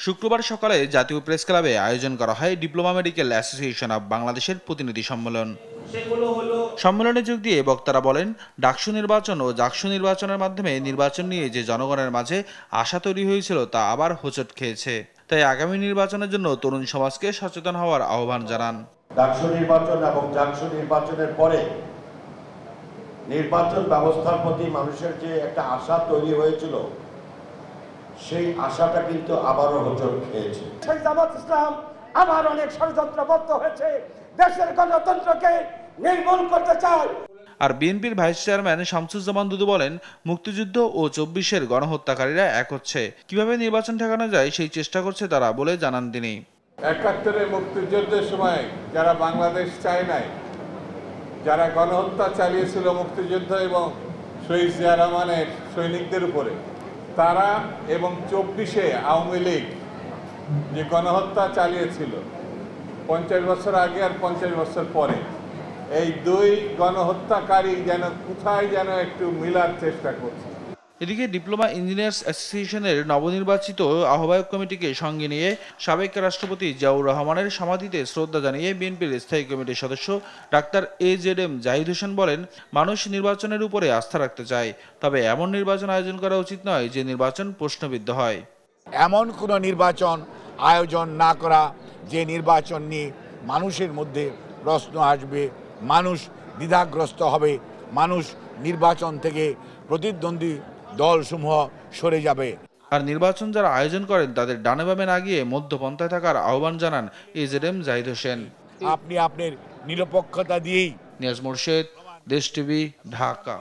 শুক্রবার সকালে জাতীয় প্রেস ক্লাবে আয়োজন করা হয় ডিপ্লোমা মেডিকেল অ্যাসোসিয়েশন অব বাংলাদেশের প্রতিনিধি সম্মেলন। সম্মেলনে যোগ দিয়ে বক্তারা বলেন, ডাকসু নির্বাচন ও জাকসু নির্বাচনের মাধ্যমে নির্বাচন নিয়ে যে জনগণের মাঝে আশা তৈরি হয়েছিল তা আবার হোঁচট খেয়েছে। তাই আগামী নির্বাচনের জন্য তরুণ সমাজকে সচেতন হওয়ার আহ্বান জানান। ডাকসু নির্বাচন এবং জাকসু নির্বাচনের পরে নির্বাচন ব্যবস্থার প্রতি মানুষের যে একটা আশা তৈরি হয়েছিল, সেই আশাটা কিন্তু আবারও হোঁচট খেয়েছে। জামাত ইসলাম আবার অনেক ষড়যন্ত্রবদ্ধ হয়েছে, দেশের গণতন্ত্রকে নির্মূল করতে চায়। আর বিএনপির ভাইস চেয়ারম্যান শামসুজ্জামান দুদু বলেন, মুক্তিযুদ্ধ ও ২৪-এর গণহত্যাকারীরা এক হচ্ছে, কিভাবে নির্বাচন ঠেকানো যায় সেই চেষ্টা করছে তারা বলে জানান তিনি। ৭১-এর মুক্তিযুদ্ধের সময় যারা বাংলাদেশ চায় নাই, যারা গণহত্যা চালিয়েছিল মুক্তিযুদ্ধ এবং শহীদ জিয়া রহমানের সৈনিকদের উপরে, তারা এবং ২৪-এ আওয়ামী লীগ যে গণহত্যা চালিয়েছিল ৫০ বছর আগে আর ৫০ বছর পরে, এই দুই গণহত্যাকারী যেন কোথায় যেন একটু মিলার চেষ্টা করছে। এদিকে ডিপ্লোমা ইঞ্জিনিয়ার্স অ্যাসোসিয়েশনের নবনির্বাচিত আহ্বায়ক কমিটিকে সঙ্গে নিয়ে সাবেক রাষ্ট্রপতি জিয়াউর রহমানের সমাধিতে শ্রদ্ধা জানিয়ে বিএনপির স্থায়ী কমিটির সদস্য ডাক্তার AZM জাহিদ হোসেন বলেন, মানুষ নির্বাচনের উপরে আস্থা রাখতে চায়, তবে এমন নির্বাচন আয়োজন করা উচিত নয় যে নির্বাচন প্রশ্নবিদ্ধ হয়। এমন কোনো নির্বাচন আয়োজন না করা যে নির্বাচন নিয়ে মানুষের মধ্যে প্রশ্ন আসবে, মানুষ দ্বিধাগ্রস্ত হবে, মানুষ নির্বাচন থেকে প্রতিদ্বন্দ্বী দলসমূহ সরে যাবে। আর নির্বাচন যারা আয়োজন করেন তাদের ডানে বামে না গিয়ে মধ্যপন্থায় থাকার আহ্বান জানান AZM জাহিদ হোসেন। আপনি আপনার নিরপেক্ষতা দিয়েই। নিয়াজ মোরশেদ, দেশ টিভি, ঢাকা।